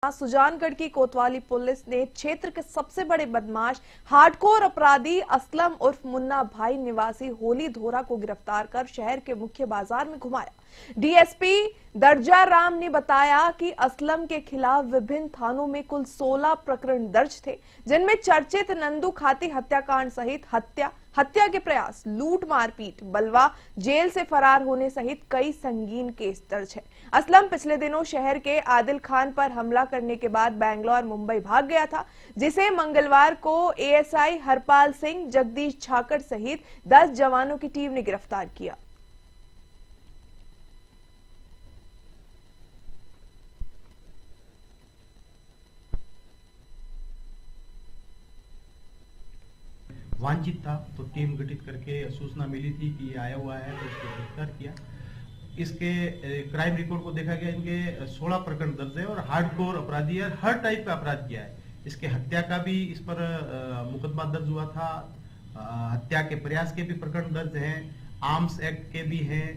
सुजानगढ़ की कोतवाली पुलिस ने क्षेत्र के सबसे बड़े बदमाश हार्डकोर अपराधी असलम उर्फ मुन्ना भाई निवासी होली धोरा को गिरफ्तार कर शहर के मुख्य बाजार में घुमाया। डीएसपी दर्जा राम ने बताया कि असलम के खिलाफ विभिन्न थानों में कुल 16 प्रकरण दर्ज थे, जिनमें चर्चित नंदू खाती हत्याकांड सहित हत्या के प्रयास, लूट मारपीट, बलवा, जेल से फरार होने सहित कई संगीन केस दर्ज है। असलम पिछले दिनों शहर के आदिल खान पर हमला करने के बाद बेंगलोर मुंबई भाग गया था, जिसे मंगलवार को एएसआई हरपाल सिंह, जगदीश छाकर सहित 10 जवानों की टीम ने गिरफ्तार किया। वांछित था तो टीम गठित करके सूचना मिली थी कि ये आया हुआ है तो इसको गिरफ्तार किया। इसके क्राइम रिकॉर्ड को देखा गया, इनके 16 प्रकरण दर्ज है और हार्डकोर अपराधी है, हर टाइप का अपराध किया है। इसके हत्या का भी इस पर मुकदमा दर्ज हुआ था, हत्या के प्रयास के भी प्रकरण दर्ज हैं, आर्म्स एक्ट के भी हैं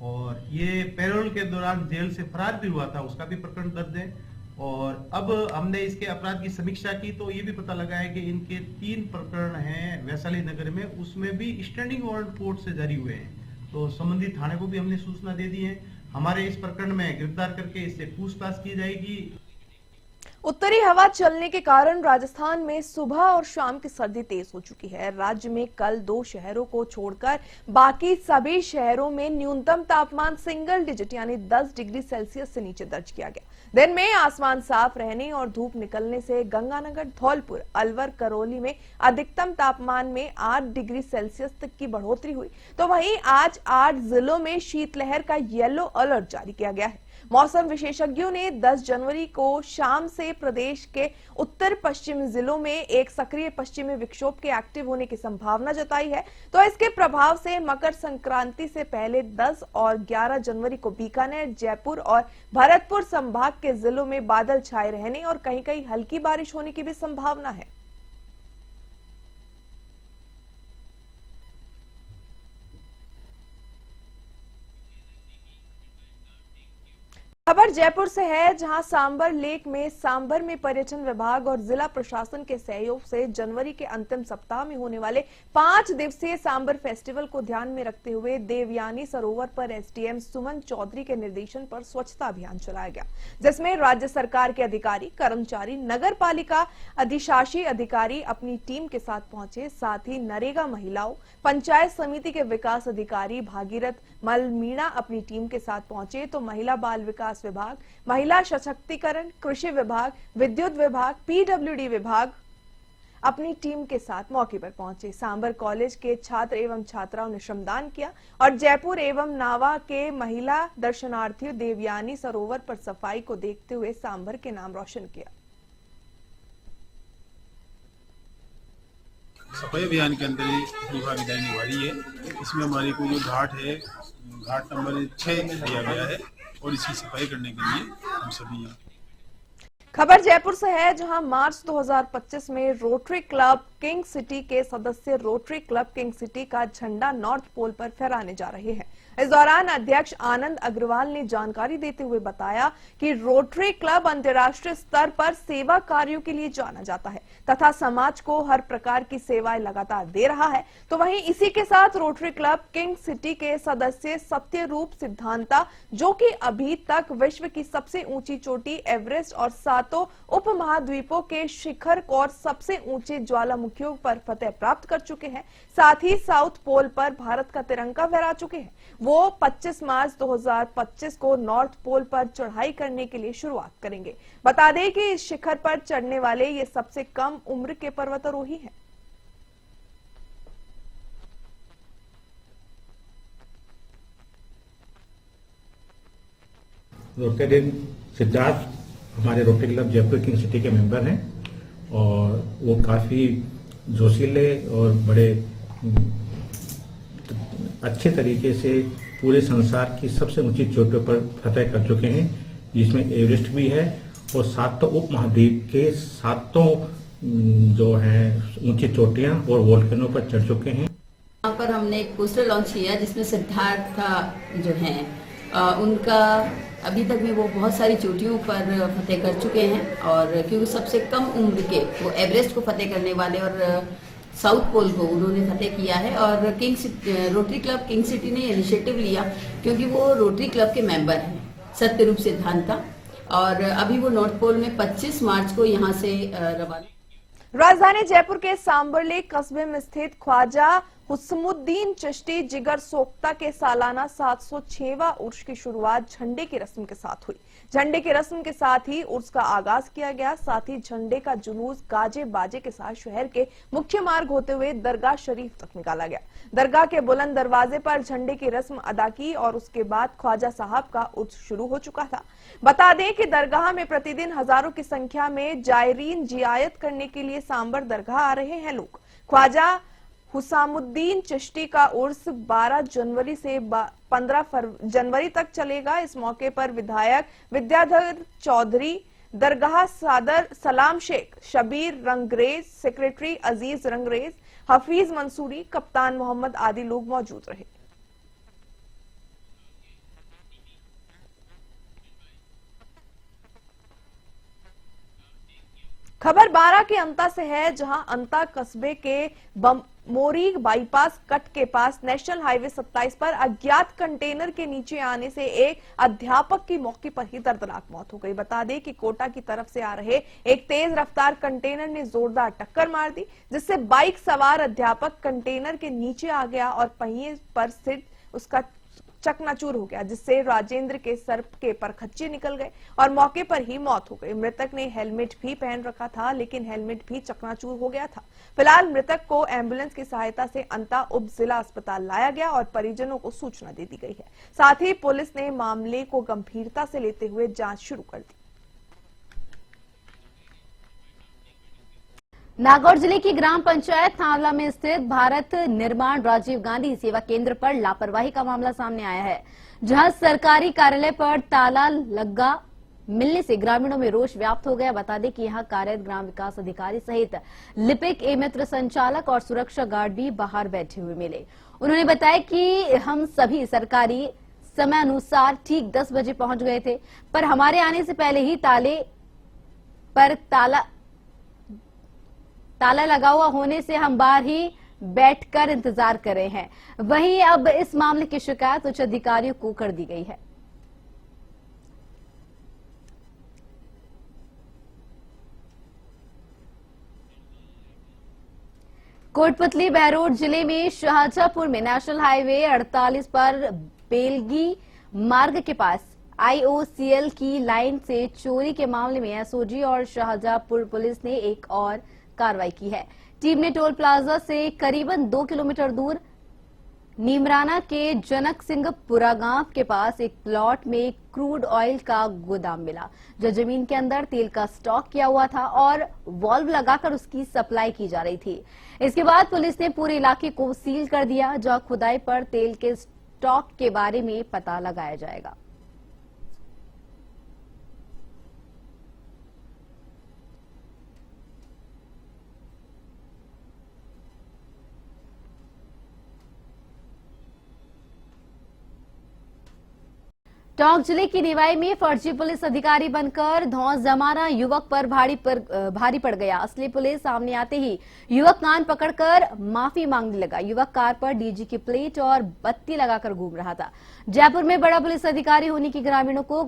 और ये पैरोल के दौरान जेल से फरार भी हुआ था, उसका भी प्रकरण दर्ज है। और अब हमने इसके अपराध की समीक्षा की तो ये भी पता लगा है कि इनके 3 प्रकरण हैं वैशाली नगर में, उसमें भी स्टैंडिंग वारंट कोर्ट से जारी हुए हैं। तो संबंधित थाने को भी हमने सूचना दे दी है। हमारे इस प्रकरण में गिरफ्तार करके इससे पूछताछ की जाएगी। उत्तरी हवा चलने के कारण राजस्थान में सुबह और शाम की सर्दी तेज हो चुकी है। राज्य में कल 2 शहरों को छोड़कर बाकी सभी शहरों में न्यूनतम तापमान सिंगल डिजिट यानी 10 डिग्री सेल्सियस से नीचे दर्ज किया गया। दिन में आसमान साफ रहने और धूप निकलने से गंगानगर, धौलपुर, अलवर, करौली में अधिकतम तापमान में 8 डिग्री सेल्सियस तक की बढ़ोतरी हुई। तो वहीं आज 8 जिलों में शीतलहर का येलो अलर्ट जारी किया गया है। मौसम विशेषज्ञों ने 10 जनवरी को शाम से प्रदेश के उत्तर पश्चिमी जिलों में एक सक्रिय पश्चिमी विक्षोभ के एक्टिव होने की संभावना जताई है। तो इसके प्रभाव से मकर संक्रांति से पहले 10 और 11 जनवरी को बीकानेर, जयपुर और भरतपुर संभाग के जिलों में बादल छाए रहने और कहीं-कहीं हल्की बारिश होने की भी संभावना है। खबर जयपुर से है, जहां सांबर लेक में सांबर में पर्यटन विभाग और जिला प्रशासन के सहयोग से जनवरी के अंतिम सप्ताह में होने वाले 5 दिवसीय सांबर फेस्टिवल को ध्यान में रखते हुए देवयानी सरोवर पर एसडीएम सुमन चौधरी के निर्देशन पर स्वच्छता अभियान चलाया गया, जिसमें राज्य सरकार के अधिकारी, कर्मचारी, नगर पालिका अधिशासी अधिकारी अपनी टीम के साथ पहुंचे। साथ ही नरेगा महिलाओं, पंचायत समिति के विकास अधिकारी भागीरथ मलमीणा अपनी टीम के साथ पहुंचे। तो महिला बाल विकास विभाग, महिला सशक्तिकरण, कृषि विभाग, विद्युत विभाग, पीडब्ल्यूडी विभाग अपनी टीम के साथ मौके पर पहुंचे। सांबर कॉलेज के छात्र एवं छात्राओं ने श्रमदान किया और जयपुर एवं नावा के महिला दर्शनार्थियों देवयानी सरोवर पर सफाई को देखते हुए सांबर के नाम रोशन किया। सफाई अभियान के अंदर ये भागीदारी निभाई है। इसमें हमारी को जो घाट है, घाट नंबर 6 दिया गया है और इसकी सफाई करने के लिए हम सभी हैं। खबर जयपुर से है, जहां मार्च 2025 में रोटरी क्लब किंग सिटी के सदस्य रोटरी क्लब किंग सिटी का झंडा नॉर्थ पोल पर फहराने जा रहे हैं। इस दौरान अध्यक्ष आनंद अग्रवाल ने जानकारी देते हुए बताया कि रोटरी क्लब अंतर्राष्ट्रीय स्तर पर सेवा कार्यों के लिए जाना जाता है तथा समाज को हर प्रकार की सेवाएं लगातार दे रहा है। तो वहीं इसी के साथ रोटरी क्लब किंग सिटी के सदस्य सत्यरूप सिद्धांता, जो कि अभी तक विश्व की सबसे ऊंची चोटी एवरेस्ट और 7 उपमहाद्वीपों के शिखर और सबसे ऊंचे ज्वालामुखियों पर फतेह प्राप्त कर चुके हैं, साथ ही साउथ पोल पर भारत का तिरंगा फहरा चुके हैं, वो 25 मार्च 2025 को नॉर्थ पोल पर चढ़ाई करने के लिए शुरुआत करेंगे। बता दें कि इस शिखर पर चढ़ने वाले ये सबसे कम उम्र के पर्वतारोही हैं। रोटरी सिद्धार्थ हमारे rotary club Jaipur king city के मेंबर हैं और वो काफी जोशीले और बड़े अच्छे तरीके से पूरे संसार की सबसे ऊंची चोटियों पर फतह कर चुके हैं, जिसमें एवरेस्ट भी है और 7 उपमहाद्वीप के 7 जो हैं ऊंची चोटियां और वोल्केनो पर चढ़ चुके हैं। यहाँ पर हमने एक पोस्टर लॉन्च किया जिसमें सिद्धार्थ का जो है उनका अभी तक भी वो बहुत सारी चोटियों पर फतेह कर चुके हैं और क्योंकि सबसे कम उम्र के वो एवरेस्ट को फतेह करने वाले और साउथ पोल को उन्होंने फतेह किया है। और रोटरी क्लब किंग सिटी ने इनिशिएटिव लिया क्योंकि वो रोटरी क्लब के मेंबर हैं सत्य रूप सिद्धांता, और अभी वो नॉर्थ पोल में 25 मार्च को यहाँ से रवाना। राजधानी जयपुर के सांबरले कस्बे में स्थित ख्वाजा हुस्मुद्दीन चिश्ती जिगर सोख्ता के सालाना 706वां उर्स की शुरुआत झंडे की रस्म के साथ हुई। झंडे की रस्म के साथ ही उर्स का आगाज किया गया। साथ ही झंडे का जुलूस गाजे बाजे के साथ शहर के मुख्य मार्ग होते हुए दरगाह शरीफ तक निकाला गया। दरगाह के बुलंद दरवाजे पर झंडे की रस्म अदा की और उसके बाद ख्वाजा साहब का उर्स शुरू हो चुका था। बता दें कि दरगाह में प्रतिदिन हजारों की संख्या में जायरीन जियारत करने के लिए सांबर दरगाह आ रहे हैं लोग। ख्वाजा हुसामुद्दीन चिश्ती का उर्स 12 जनवरी से 15 जनवरी तक चलेगा। इस मौके पर विधायक विद्याधर चौधरी, दरगाह सादर सलाम शेख, शबीर रंगरेज, सेक्रेटरी अजीज रंगरेज, हफीज मंसूरी, कप्तान मोहम्मद आदि लोग मौजूद रहे। खबर 12 के अंता से है, जहां अंता कस्बे के मोरी बाईपास कट के पास नेशनल हाईवे 27 पर अज्ञात कंटेनर के नीचे आने से एक अध्यापक की मौके पर ही दर्दनाक मौत हो गई। बता दें कि कोटा की तरफ से आ रहे एक तेज रफ्तार कंटेनर ने जोरदार टक्कर मार दी, जिससे बाइक सवार अध्यापक कंटेनर के नीचे आ गया और पहिए पर स्थित उसका चकनाचूर हो गया, जिससे राजेंद्र के सर के परखच्चे निकल गए और मौके पर ही मौत हो गई। मृतक ने हेलमेट भी पहन रखा था, लेकिन हेलमेट भी चकनाचूर हो गया था। फिलहाल मृतक को एम्बुलेंस की सहायता से अंता उप जिला अस्पताल लाया गया और परिजनों को सूचना दे दी गई है। साथ ही पुलिस ने मामले को गंभीरता से लेते हुए जांच शुरू कर दी। नागौर जिले की ग्राम पंचायत थावला में स्थित भारत निर्माण राजीव गांधी सेवा केंद्र पर लापरवाही का मामला सामने आया है, जहां सरकारी कार्यालय पर ताला लगा मिलने से ग्रामीणों में रोष व्याप्त हो गया। बता दें कि यहां कार्यरत ग्राम विकास अधिकारी सहित लिपिक, मित्र संचालक और सुरक्षा गार्ड भी बाहर बैठे हुए मिले। उन्होंने बताया कि हम सभी सरकारी समय अनुसार ठीक 10 बजे पहुंच गए थे, पर हमारे आने से पहले ही ताला लगा हुआ होने से हम बाहर ही बैठकर इंतजार कर रहे हैं। वहीं अब इस मामले की शिकायत उच्च अधिकारियों को कर दी गई है। कोटपुतली बहरोड जिले में शाहजहांपुर में नेशनल हाईवे 48 पर बेलगी मार्ग के पास IOCL की लाइन से चोरी के मामले में एसओजी और शाहजहांपुर पुलिस ने एक और कार्रवाई की है। टीम ने टोल प्लाजा से करीबन 2 किलोमीटर दूर नीमराना के जनक सिंहपुरा गांव के पास एक प्लॉट में क्रूड ऑयल का गोदाम मिला, जो जमीन के अंदर तेल का स्टॉक किया हुआ था और वाल्व लगाकर उसकी सप्लाई की जा रही थी। इसके बाद पुलिस ने पूरे इलाके को सील कर दिया, जहां खुदाई पर तेल के स्टॉक के बारे में पता लगाया जाएगा। टोंक जिले की निवाई में फर्जी पुलिस अधिकारी बनकर धौंस जमाना युवक पर भारी पड़ गया। असली पुलिस सामने आते ही युवक कान पकड़कर माफी मांगने लगा। युवक कार पर डीजी की प्लेट और बत्ती लगाकर घूम रहा था। जयपुर में बड़ा पुलिस अधिकारी होने की ग्रामीणों को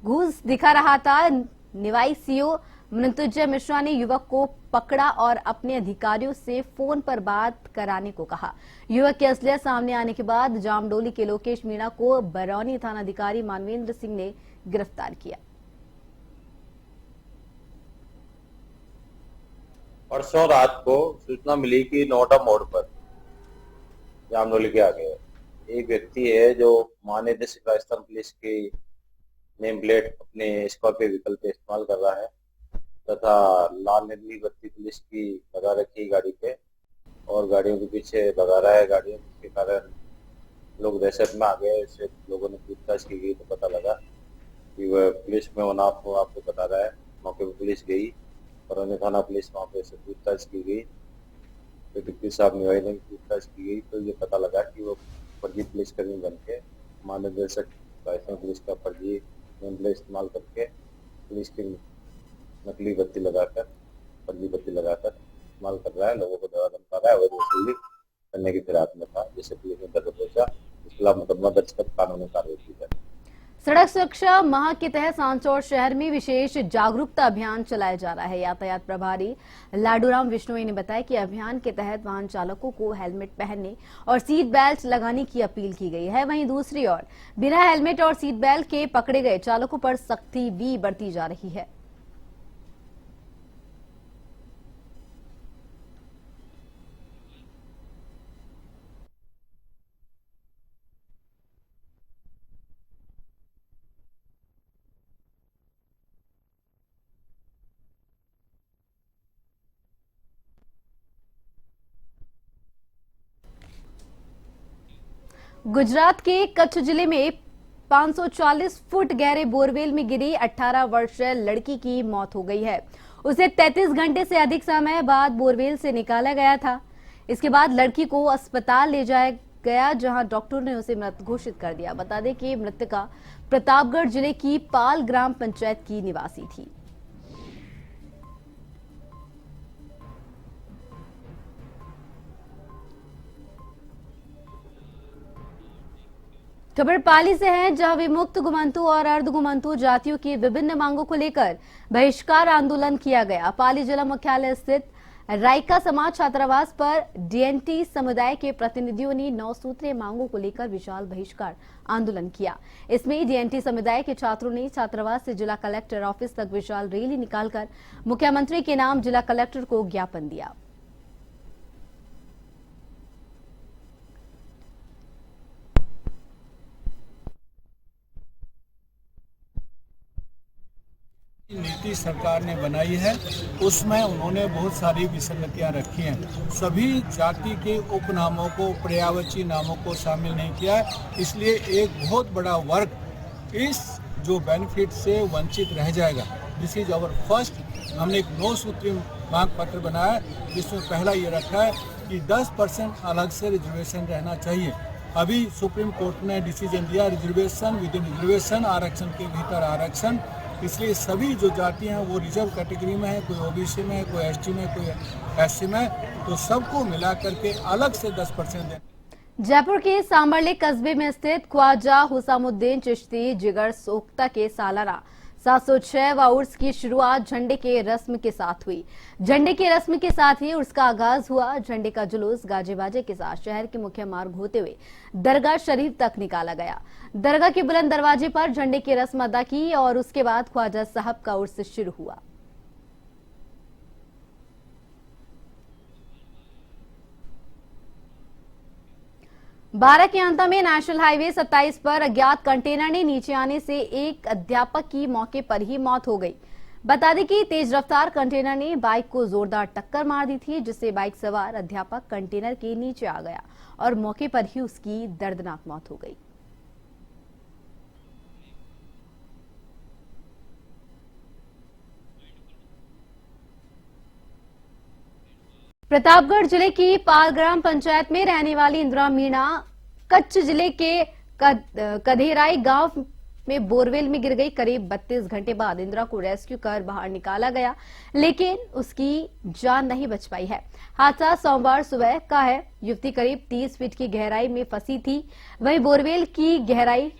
घूस दिखा रहा था। निवाई सीओ मृत्युंजय मिश्रा ने युवक को पकड़ा और अपने अधिकारियों से फोन पर बात कराने को कहा। युवक की असलियत सामने आने के बाद जामडोली के लोकेश मीणा को बरौनी थानाधिकारी मानवेंद्र सिंह ने गिरफ्तार किया। परसों रात को सूचना मिली कि नोटा मोड़ पर जामडोली के आगे एक व्यक्ति है जो महानिदेशक राजस्थान पुलिस की नेम प्लेट अपने स्कॉर्पियो व्हीकल पे इस्तेमाल कर रहा है तथा लाल नीली बत्ती पुलिस की लगा रखी गाड़ी पे और गाड़ियों के पीछे भगा रहा है गाड़ियों के कारण लोग दहशत में आ गए। इससे लोगों ने पूछताछ की गई तो पता लगा कि वह पुलिस में होना आपको बता रहा है। मौके पर पुलिस गई और थाना पुलिस वहाँ पे से पूछताछ की गई, तो डिप्टी साहब निवाई ने पूछताछ की गई तो ये पता लगा कि वो फर्जी पुलिसकर्मी बन के महानिदेशक राजस्थान पुलिस का फर्जी नेम प्लेट इस्तेमाल करके पुलिस की नकली बत्ती लगाकर, फर्जी बत्ती लगाकर इस्तेमाल कर रहा है, लोगों को दगा धमका रहा है और वसूली करने की फिराक में था, जिससे पुलिस ने दर्ज पहुंचा, इसके खिलाफ मुकदमा दर्ज कर कानूनी कार्रवाई की जाए। सड़क सुरक्षा माह के तहत सांचौर शहर में विशेष जागरूकता अभियान चलाया जा रहा है। यातायात प्रभारी लाडूराम विश्नोई ने बताया कि अभियान के तहत वाहन चालकों को हेलमेट पहनने और सीट बेल्ट लगाने की अपील की गई है। वहीं दूसरी ओर बिना हेलमेट और सीट बेल्ट के पकड़े गए चालकों पर सख्ती भी बरती जा रही है। गुजरात के कच्छ जिले में 540 फुट गहरे बोरवेल में गिरी 18 वर्षीय लड़की की मौत हो गई है। उसे 33 घंटे से अधिक समय बाद बोरवेल से निकाला गया था। इसके बाद लड़की को अस्पताल ले जाया गया, जहां डॉक्टर ने उसे मृत घोषित कर दिया। बता दें कि मृतका प्रतापगढ़ जिले की पाल ग्राम पंचायत की निवासी थी। खबर पाली से है, जहां विमुक्त घुमंतु और अर्ध घुमंतु जातियों की विभिन्न मांगों को लेकर बहिष्कार आंदोलन किया गया। पाली जिला मुख्यालय स्थित रायका समाज छात्रावास पर डीएनटी समुदाय के प्रतिनिधियों ने 9 सूत्रीय मांगों को लेकर विशाल बहिष्कार आंदोलन किया। इसमें डीएनटी समुदाय के छात्रों ने छात्रावास से जिला कलेक्टर ऑफिस तक विशाल रैली निकालकर मुख्यमंत्री के नाम जिला कलेक्टर को ज्ञापन दिया। नीति सरकार ने बनाई है, उसमें उन्होंने बहुत सारी विसंगतियां रखी हैं। सभी जाति के उपनामों को, पर्यायवाची नामों को शामिल नहीं किया है, इसलिए एक बहुत बड़ा वर्ग इस जो बेनिफिट से वंचित रह जाएगा। This is our first. हमने एक 9 सूत्रीय मांग पत्र बनाया, जिसमें पहला ये रखा है कि 10% अलग से रिजर्वेशन रहना चाहिए। अभी सुप्रीम कोर्ट ने डिसीजन दिया, रिजर्वेशन विद इन रिजर्वेशन, आरक्षण के भीतर आरक्षण। इसलिए सभी जो जातियां हैं वो रिजर्व कैटेगरी में है, कोई ओबीसी में है, कोई एसटी में, कोई एससी में, तो सबको मिला करके अलग से 10% दें। जयपुर के सांबरले कस्बे में स्थित ख्वाजा हुसामुद्दीन चिश्ती जिगर सोख्ता के सालाना 706वां उर्स की शुरुआत झंडे के रस्म के साथ हुई। झंडे के रस्म के साथ ही उर्स का आगाज हुआ। झंडे का जुलूस गाजे बाजे के साथ शहर के मुख्य मार्ग होते हुए दरगाह शरीफ तक निकाला गया। दरगाह के बुलंद दरवाजे पर झंडे की रस्म अदा की और उसके बाद ख्वाजा साहब का उर्स शुरू हुआ। बारह के अंत में नेशनल हाईवे 27 पर अज्ञात कंटेनर ने नीचे आने से एक अध्यापक की मौके पर ही मौत हो गई। बता दें कि तेज रफ्तार कंटेनर ने बाइक को जोरदार टक्कर मार दी थी, जिससे बाइक सवार अध्यापक कंटेनर के नीचे आ गया और मौके पर ही उसकी दर्दनाक मौत हो गई। प्रतापगढ़ जिले की पाल ग्राम पंचायत में रहने वाली इंदिरा मीणा कच्छ जिले के कधेराई गांव में बोरवेल में गिर गई। करीब 32 घंटे बाद इंदिरा को रेस्क्यू कर बाहर निकाला गया, लेकिन उसकी जान नहीं बच पाई है। हादसा सोमवार सुबह का है। युवती करीब 30 फीट की गहराई में फंसी थी। वहीं बोरवेल की गहराई